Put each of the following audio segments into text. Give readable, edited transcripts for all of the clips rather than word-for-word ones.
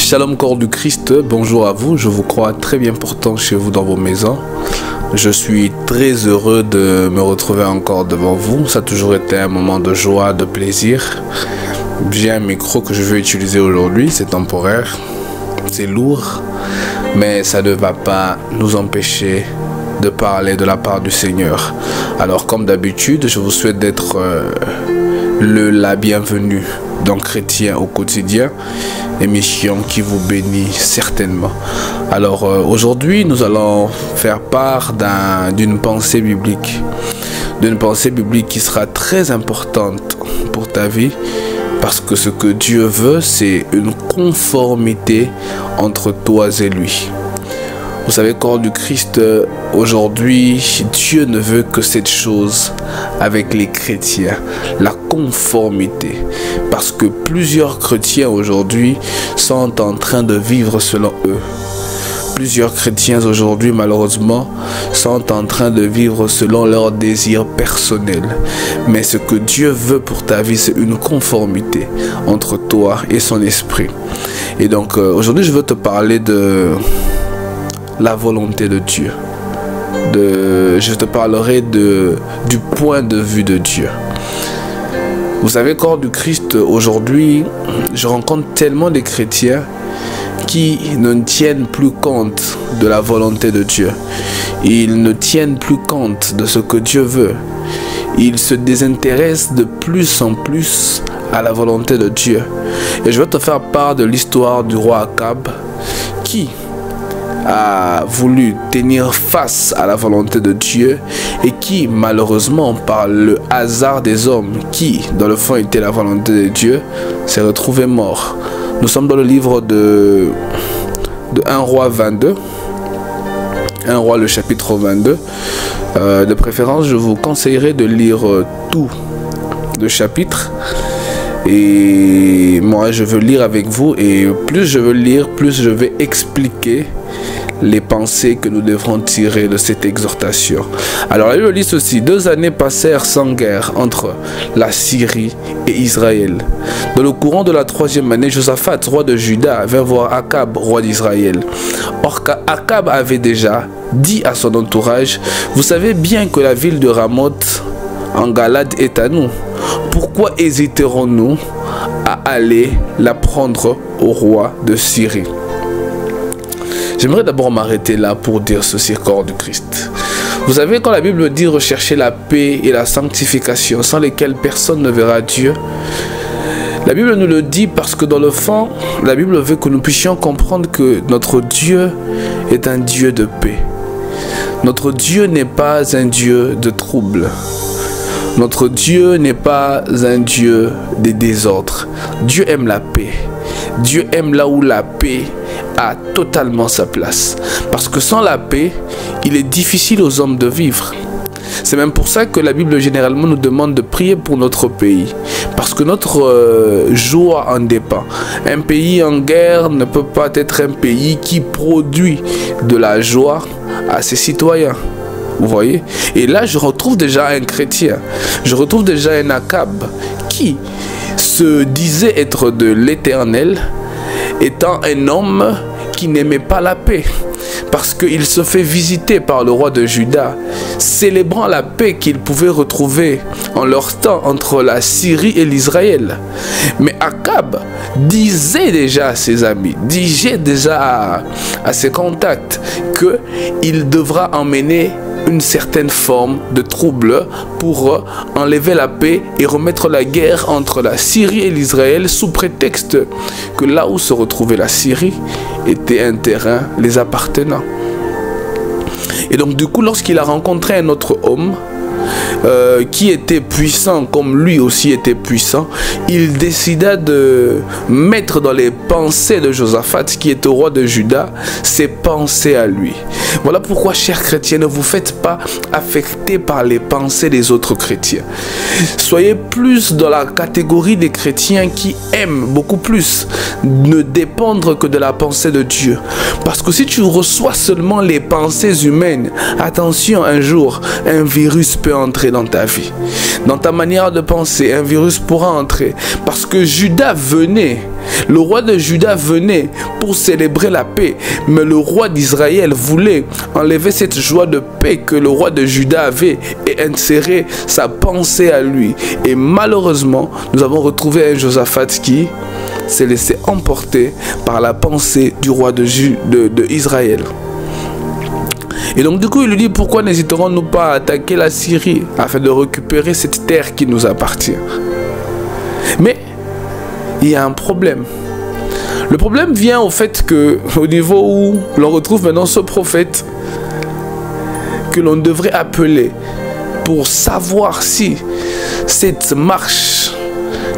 Shalom corps du Christ, bonjour à vous, je vous crois très bien portant chez vous dans vos maisons. Je suis très heureux de me retrouver encore devant vous, ça a toujours été un moment de joie, de plaisir. J'ai un micro que je vais utiliser aujourd'hui, c'est temporaire, c'est lourd, mais ça ne va pas nous empêcher de parler de la part du Seigneur. Alors comme d'habitude, je vous souhaite d'être la bienvenue d'un chrétien au quotidien, émission qui vous bénit certainement. Alors aujourd'hui nous allons faire part d'une pensée biblique, qui sera très importante pour ta vie, parce que ce que Dieu veut, c'est une conformité entre toi et lui. Vous savez, corps du Christ, aujourd'hui, Dieu ne veut que cette chose avec les chrétiens, la conformité. Parce que plusieurs chrétiens aujourd'hui sont en train de vivre selon eux. Plusieurs chrétiens aujourd'hui, malheureusement, sont en train de vivre selon leurs désirs personnels. Mais ce que Dieu veut pour ta vie, c'est une conformité entre toi et son esprit. Et donc, aujourd'hui, je veux te parler de la volonté de Dieu. Je te parlerai du point de vue de Dieu. Vous savez, corps du Christ, aujourd'hui, je rencontre tellement de chrétiens qui ne tiennent plus compte de la volonté de Dieu. Ils ne tiennent plus compte de ce que Dieu veut. Ils se désintéressent de plus en plus à la volonté de Dieu. Et je vais te faire part de l'histoire du roi Akab qui a voulu tenir face à la volonté de Dieu et qui, malheureusement, par le hasard des hommes qui, dans le fond, était la volonté de Dieu, s'est retrouvé mort. Nous sommes dans le livre de 1 roi 22. 1 roi, le chapitre 22. De préférence, je vous conseillerais de lire tout le chapitre. Et moi, je veux lire avec vous. Et plus je veux lire, plus je vais expliquer les pensées que nous devrons tirer de cette exhortation. Alors, la Bible dit ceci: 2 années passèrent sans guerre entre la Syrie et Israël. Dans le courant de la 3e année, Josaphat, roi de Juda, vint voir Akab, roi d'Israël. Or, Akab avait déjà dit à son entourage: vous savez bien que la ville de Ramoth en Galade est à nous. Pourquoi hésiterons-nous à aller la prendre au roi de Syrie? J'aimerais d'abord m'arrêter là pour dire ceci, corps du Christ. Vous savez, quand la Bible dit rechercher la paix et la sanctification sans lesquelles personne ne verra Dieu, la Bible nous le dit parce que dans le fond, la Bible veut que nous puissions comprendre que notre Dieu est un Dieu de paix. Notre Dieu n'est pas un Dieu de trouble. Notre Dieu n'est pas un Dieu de désordre. Dieu aime la paix. Dieu aime là où la paix a totalement sa place. Parce que sans la paix, il est difficile aux hommes de vivre. C'est même pour ça que la Bible généralement nous demande de prier pour notre pays. Parce que notre joie en dépend. Un pays en guerre ne peut pas être un pays qui produit de la joie à ses citoyens. Vous voyez? Et là, je retrouve déjà un chrétien. Je retrouve déjà un Akab qui se disait être de l'Éternel, étant un homme qui n'aimait pas la paix. Parce qu'il se fait visiter par le roi de Juda, célébrant la paix qu'il pouvait retrouver en leur temps entre la Syrie et l'Israël. Mais Akab disait déjà à ses amis, disait déjà à ses contacts qu'il devra emmener une certaine forme de trouble pour enlever la paix et remettre la guerre entre la Syrie et l'Israël, sous prétexte que là où se retrouvait la Syrie était un terrain les appartenant. Et donc du coup, lorsqu'il a rencontré un autre homme qui était puissant comme lui aussi était puissant, il décida de mettre dans les pensées de Josaphat, qui est au roi de Juda, ses pensées à lui. Voilà pourquoi, chers chrétiens, ne vous faites pas affecter par les pensées des autres chrétiens. Soyez plus dans la catégorie des chrétiens qui aiment beaucoup plus ne dépendre que de la pensée de Dieu. Parce que si tu reçois seulement les pensées humaines, attention, un jour, un virus peut entrer dans ta vie. Dans ta manière de penser, un virus pourra entrer. Parce que Judas venait Le roi de Juda venait pour célébrer la paix, mais le roi d'Israël voulait enlever cette joie de paix que le roi de Juda avait et insérer sa pensée à lui. Et malheureusement, nous avons retrouvé un Josaphat qui s'est laissé emporter par la pensée du roi d'Israël. Et donc du coup, il lui dit, pourquoi n'hésiterons-nous pas à attaquer la Syrie afin de récupérer cette terre qui nous appartient? Mais il y a un problème. Le problème vient au fait que, au niveau où l'on retrouve maintenant ce prophète que l'on devrait appeler pour savoir si cette marche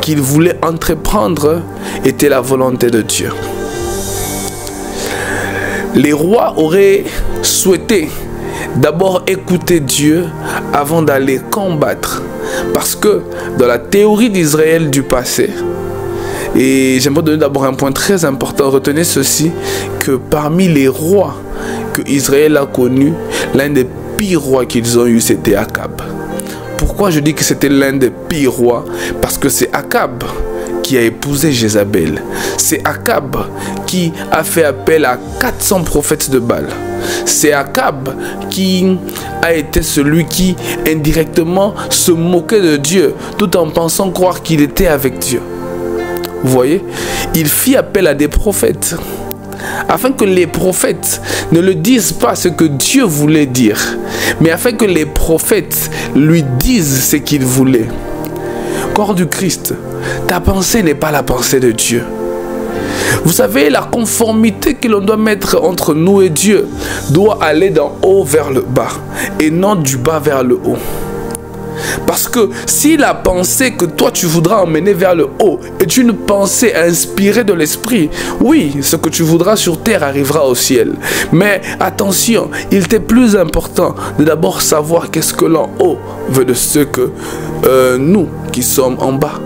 qu'il voulait entreprendre était la volonté de Dieu. Les rois auraient souhaité d'abord écouter Dieu avant d'aller combattre. Parce que dans la théorie d'Israël du passé, et j'aimerais donner d'abord un point très important, retenez ceci, que parmi les rois que Israël a connus, l'un des pires rois qu'ils ont eu, c'était Akab. Pourquoi je dis que c'était l'un des pires rois? Parce que c'est Akab qui a épousé Jézabel. C'est Akab qui a fait appel à 400 prophètes de Baal. C'est Akab qui a été celui qui indirectement se moquait de Dieu tout en pensant croire qu'il était avec Dieu. Vous voyez, il fit appel à des prophètes afin que les prophètes ne le disent pas ce que Dieu voulait dire, mais afin que les prophètes lui disent ce qu'il voulait. Corps du Christ, ta pensée n'est pas la pensée de Dieu. Vous savez, la conformité que l'on doit mettre entre nous et Dieu doit aller d'en haut vers le bas et non du bas vers le haut. Parce que si la pensée que toi tu voudras emmener vers le haut est une pensée inspirée de l'esprit, oui, ce que tu voudras sur terre arrivera au ciel. Mais attention, il t'est plus important de d'abord savoir qu'est-ce que l'en haut veut de ce que nous qui sommes en bas.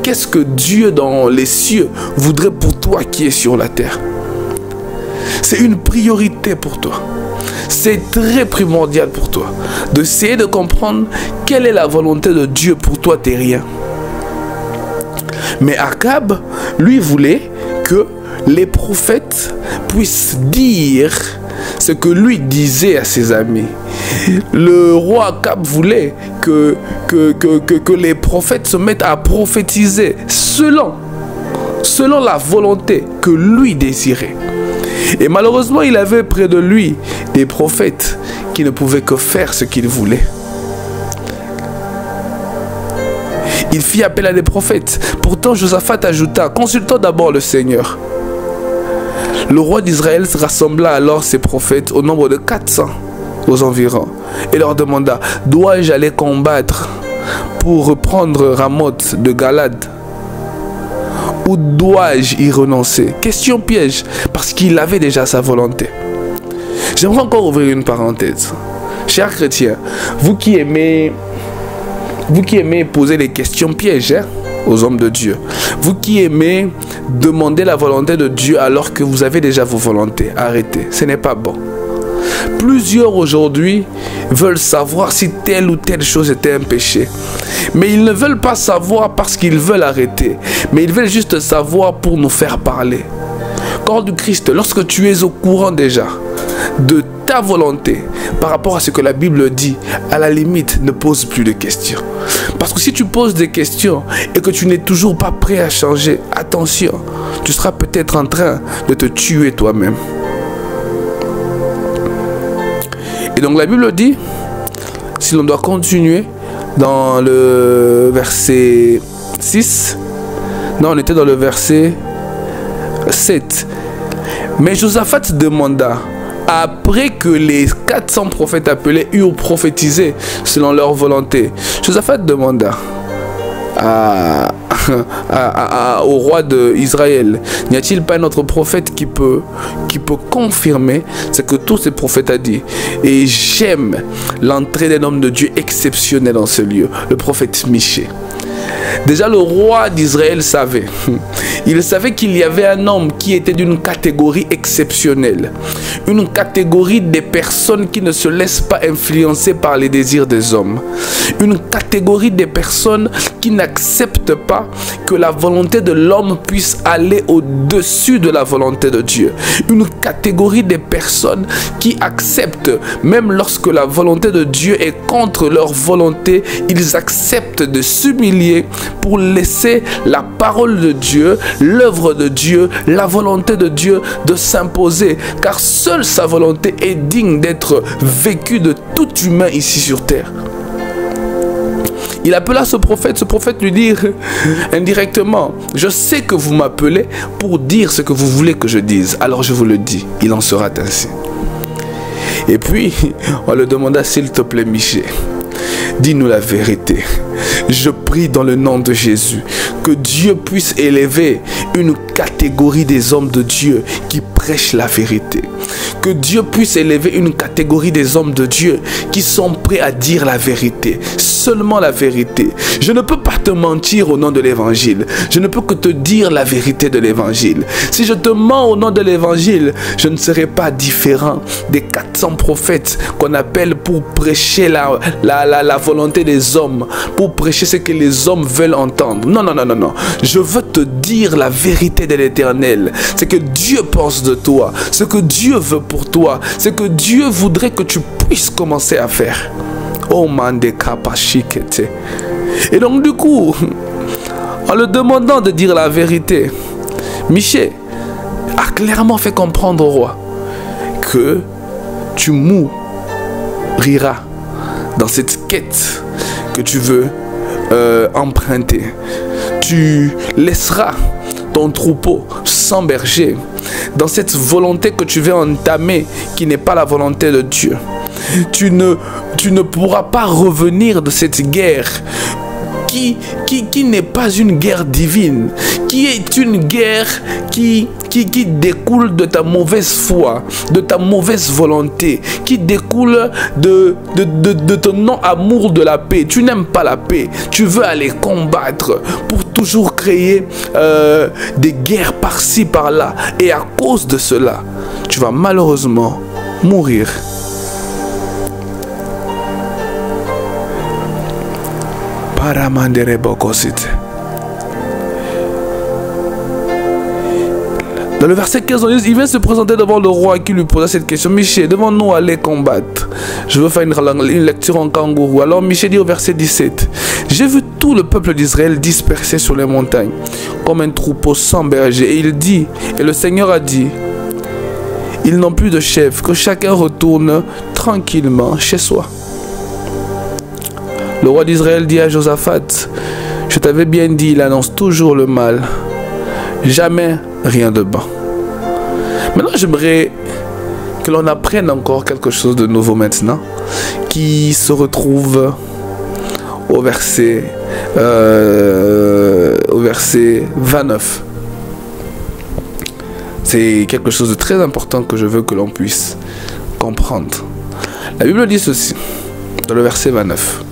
Qu'est-ce que Dieu dans les cieux voudrait pour toi qui es sur la terre? C'est une priorité pour toi. C'est très primordial pour toi d'essayer de comprendre quelle est la volonté de Dieu pour toi terrien. Mais Akab, lui, voulait que les prophètes puissent dire ce que lui disait à ses amis. Le roi Akab voulait que les prophètes se mettent à prophétiser selon la volonté que lui désirait. Et malheureusement, il avait près de lui des prophètes qui ne pouvaient que faire ce qu'il voulait. Il fit appel à des prophètes. Pourtant, Josaphat ajouta, consultons d'abord le Seigneur. Le roi d'Israël rassembla alors ses prophètes au nombre de 400 aux environs et leur demanda, dois-je aller combattre pour reprendre Ramoth de Galad? Ou dois-je y renoncer? Question piège, parce qu'il avait déjà sa volonté. J'aimerais encore ouvrir une parenthèse. Chers chrétiens, vous qui aimez poser des questions pièges aux hommes de Dieu, vous qui aimez demander la volonté de Dieu alors que vous avez déjà vos volontés, arrêtez, ce n'est pas bon. Plusieurs aujourd'hui veulent savoir si telle ou telle chose était un péché. Mais ils ne veulent pas savoir parce qu'ils veulent arrêter. Mais ils veulent juste savoir pour nous faire parler. Corps du Christ, lorsque tu es au courant déjà de ta volonté par rapport à ce que la Bible dit, à la limite, ne pose plus de questions. Parce que si tu poses des questions et que tu n'es toujours pas prêt à changer, attention, tu seras peut-être en train de te tuer toi-même. Et donc la Bible dit, si l'on doit continuer dans le verset 6, non, on était dans le verset 7. Mais Josaphat demanda, après que les 400 prophètes appelés eurent prophétisé selon leur volonté, Josaphat demanda au roi d'Israël, n'y a-t-il pas un autre prophète qui peut confirmer ce que tous ces prophètes ont dit? Et j'aime l'entrée d'un homme de Dieu exceptionnel dans ce lieu, le prophète Michée. Déjà le roi d'Israël savait. Il savait qu'il y avait un homme qui était d'une catégorie exceptionnelle. Une catégorie des personnes qui ne se laissent pas influencer par les désirs des hommes. Une catégorie des personnes qui n'acceptent pas que la volonté de l'homme puisse aller au-dessus de la volonté de Dieu. Une catégorie des personnes qui acceptent, même lorsque la volonté de Dieu est contre leur volonté, ils acceptent de s'humilier pour laisser la parole de Dieu, l'œuvre de Dieu, la volonté de Dieu de s'imposer, car seule sa volonté est digne d'être vécue de tout humain ici sur terre. Il appela ce prophète lui dit indirectement, je sais que vous m'appelez pour dire ce que vous voulez que je dise, alors je vous le dis, il en sera ainsi. Et puis, on le demanda, s'il te plaît Michée, dis-nous la vérité. Je prie dans le nom de Jésus que Dieu puisse élever une catégorie des hommes de Dieu qui prêchent la vérité. Que Dieu puisse élever une catégorie des hommes de Dieu qui sont prêts à dire la vérité, seulement la vérité. Je ne peux pas te mentir au nom de l'évangile. Je ne peux que te dire la vérité de l'évangile. Si je te mens au nom de l'évangile, je ne serai pas différent des 400 prophètes qu'on appelle pour prêcher la volonté des hommes, pour prêcher ce que les hommes veulent entendre. Non, non, non, non, non. Je veux te dire la vérité de l'Éternel. C'est que Dieu pense de toi, ce que Dieu veut pour toi, c'est que Dieu voudrait que tu puisses commencer à faire. Oh mande kapashikete. Et donc du coup, en le demandant de dire la vérité, Michée a clairement fait comprendre au roi que tu mouriras dans cette quête que tu veux emprunter. Tu laisseras ton troupeau sans berger dans cette volonté que tu veux entamer qui n'est pas la volonté de Dieu. Tu ne pourras pas revenir de cette guerre qui n'est pas une guerre divine, qui est une guerre qui découle de ta mauvaise foi, de ta mauvaise volonté, qui découle de ton non-amour de la paix. Tu n'aimes pas la paix, tu veux aller combattre pour toujours créer des guerres par-ci, par-là. Et à cause de cela, tu vas malheureusement mourir. Dans le verset 15, il vient se présenter devant le roi qui lui posa cette question. Michée, devons-nous aller combattre? Je veux faire une lecture en kangourou. Alors Michée dit au verset 17, j'ai vu tout le peuple d'Israël dispersé sur les montagnes, comme un troupeau sans berger. Et il dit, et le Seigneur a dit, ils n'ont plus de chef, que chacun retourne tranquillement chez soi. Le roi d'Israël dit à Josaphat, je t'avais bien dit, il annonce toujours le mal, jamais rien de bon. Maintenant, j'aimerais que l'on apprenne encore quelque chose de nouveau maintenant, qui se retrouve au verset 29. C'est quelque chose de très important que je veux que l'on puisse comprendre. La Bible dit ceci, dans le verset 29.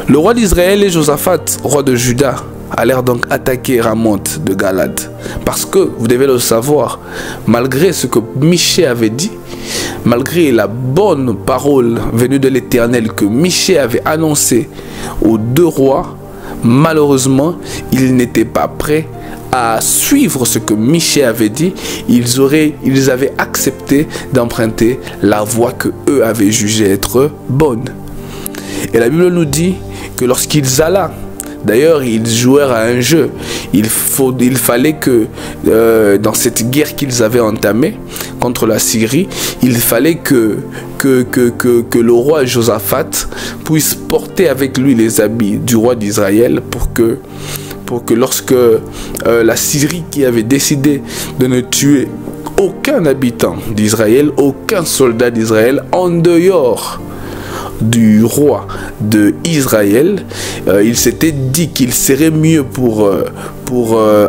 Le roi d'Israël et Josaphat, roi de Juda, allèrent donc attaquer Ramoth de Galad. Parce que, vous devez le savoir, malgré ce que Michée avait dit, malgré la bonne parole venue de l'Éternel que Michée avait annoncée aux deux rois, malheureusement, ils n'étaient pas prêts à suivre ce que Michée avait dit. Ils avaient accepté d'emprunter la voie que eux avaient jugée être bonne. Et la Bible nous dit que lorsqu'ils allaient, d'ailleurs ils jouèrent à un jeu, il fallait que dans cette guerre qu'ils avaient entamée contre la Syrie, il fallait que le roi Josaphat puisse porter avec lui les habits du roi d'Israël pour que lorsque la Syrie, qui avait décidé de ne tuer aucun habitant d'Israël, aucun soldat d'Israël en dehors du roi d'Israël, il s'était dit qu'il serait mieux pour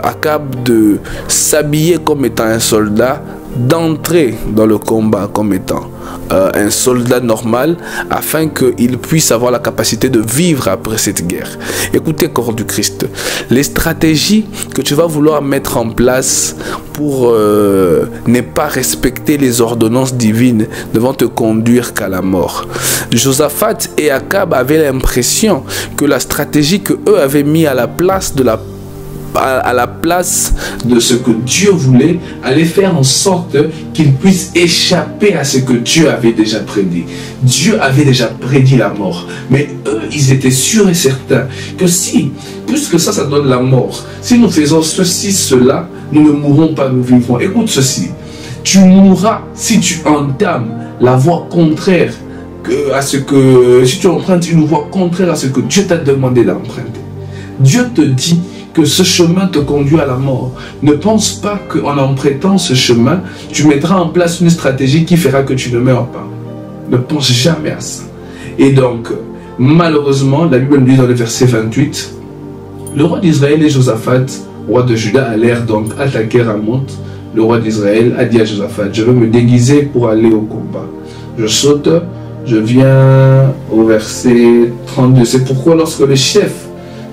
Akab de s'habiller comme étant un soldat d'entrer dans le combat comme étant un soldat normal afin qu'il puisse avoir la capacité de vivre après cette guerre. Écoutez, corps du Christ, les stratégies que tu vas vouloir mettre en place pour ne pas respecter les ordonnances divines ne vont te conduire qu'à la mort. Josaphat et Akab avaient l'impression que la stratégie que eux avaient mis à la place de ce que Dieu voulait, allait faire en sorte qu'ils puissent échapper à ce que Dieu avait déjà prédit. Dieu avait déjà prédit la mort. Mais eux, ils étaient sûrs et certains que si, puisque ça donne la mort, si nous faisons ceci, cela, nous ne mourrons pas, nous vivrons. Écoute ceci, tu mourras si tu entames la voie contraire si tu empruntes une voie contraire à ce que Dieu t'a demandé d'emprunter. Dieu te dit que ce chemin te conduit à la mort. Ne pense pas qu'en empruntant ce chemin, tu mettras en place une stratégie qui fera que tu ne meurs pas. Ne pense jamais à ça. Et donc, malheureusement, la Bible nous dit dans le verset 28, le roi d'Israël et Josaphat, roi de Juda, allèrent donc attaquer Ramoth. Le roi d'Israël a dit à Josaphat, je veux me déguiser pour aller au combat. Je saute, je viens au verset 32. C'est pourquoi lorsque le chef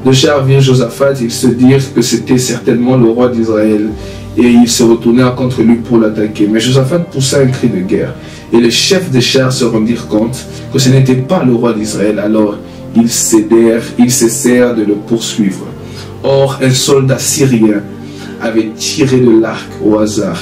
de char vient Josaphat, ils se dirent que c'était certainement le roi d'Israël et ils se retournèrent contre lui pour l'attaquer. Mais Josaphat poussa un cri de guerre et les chefs des chars se rendirent compte que ce n'était pas le roi d'Israël. Alors ils cessèrent de le poursuivre. Or un soldat syrien avait tiré de l'arc au hasard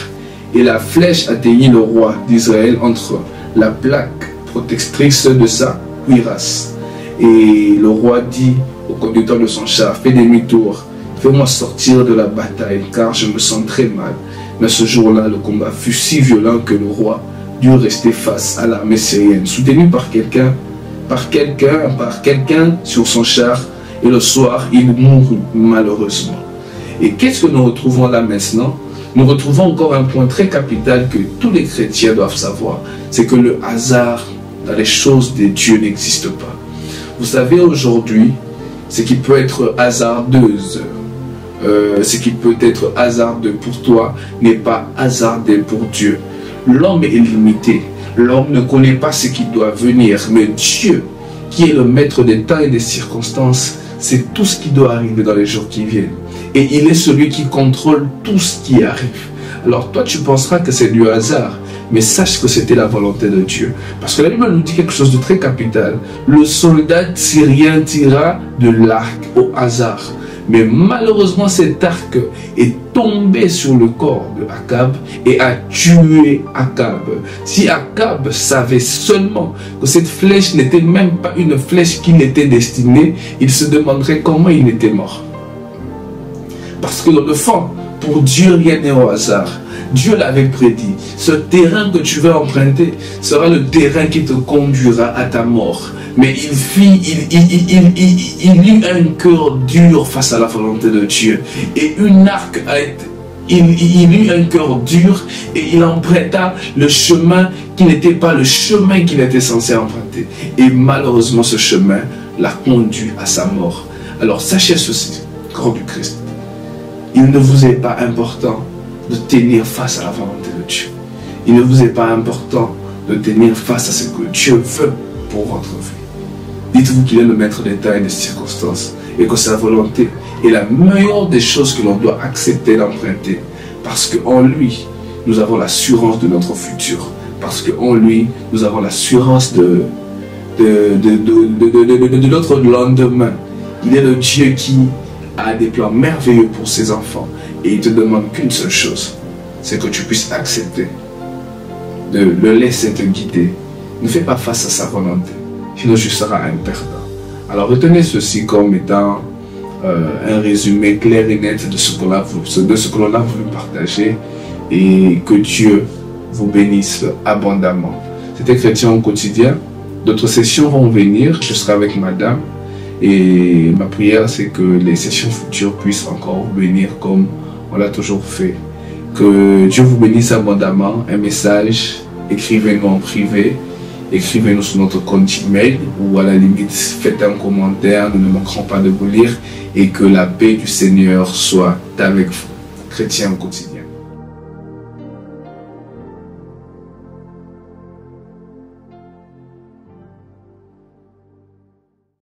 et la flèche atteignit le roi d'Israël entre la plaque protectrice de sa cuirasse. Et le roi dit au conducteur de son char, fais demi-tour, fais-moi sortir de la bataille, car je me sens très mal. Mais ce jour-là, le combat fut si violent que le roi dut rester face à l'armée syrienne, soutenu par quelqu'un sur son char, et le soir, il mourut malheureusement. Et qu'est-ce que nous retrouvons là maintenant? Nous retrouvons encore un point très capital que tous les chrétiens doivent savoir, c'est que le hasard dans les choses de Dieu n'existe pas. Vous savez, aujourd'hui, ce qui peut être hasardeuse, ce qui peut être hasardeux pour toi n'est pas hasardeux pour Dieu. L'homme est limité. L'homme ne connaît pas ce qui doit venir. Mais Dieu, qui est le maître des temps et des circonstances, c'est tout ce qui doit arriver dans les jours qui viennent. Et il est celui qui contrôle tout ce qui arrive. Alors toi, tu penseras que c'est du hasard. Mais sache que c'était la volonté de Dieu. Parce que la Bible nous dit quelque chose de très capital. Le soldat syrien tira de l'arc au hasard. Mais malheureusement, cet arc est tombé sur le corps de Akab et a tué Akab. Si Akab savait seulement que cette flèche n'était même pas une flèche qui n'était destinée, il se demanderait comment il était mort. Parce que dans le fond, pour Dieu, rien n'est au hasard. Dieu l'avait prédit. Ce terrain que tu vas emprunter sera le terrain qui te conduira à ta mort. Mais il eut un cœur dur face à la volonté de Dieu. Et il eut un cœur dur et il emprunta le chemin qui n'était pas le chemin qu'il était censé emprunter. Et malheureusement, ce chemin l'a conduit à sa mort. Alors sachez ceci, corps du Christ. Il ne vous est pas important de tenir face à la volonté de Dieu. Il ne vous est pas important de tenir face à ce que Dieu veut pour votre vie. Dites-vous qu'il est le maître des temps et des circonstances et que sa volonté est la meilleure des choses que l'on doit accepter d'emprunter. Parce qu'en lui, nous avons l'assurance de notre futur. Parce qu'en lui, nous avons l'assurance de notre lendemain. Il est le Dieu qui a des plans merveilleux pour ses enfants. Et il te demande qu'une seule chose, c'est que tu puisses accepter de le laisser te guider. Ne fais pas face à sa volonté, sinon tu seras un perdant. Alors retenez ceci comme étant un résumé clair et net de ce que l'on a voulu partager, et que Dieu vous bénisse abondamment. C'était Chrétien au quotidien. D'autres sessions vont venir, je serai avec madame, et ma prière c'est que les sessions futures puissent encore venir comme on l'a toujours fait. Que Dieu vous bénisse abondamment. Un message, écrivez-nous en privé, écrivez-nous sur notre compte email, ou à la limite faites un commentaire, nous ne manquerons pas de vous lire, et que la paix du Seigneur soit avec vous. Chrétien au quotidien.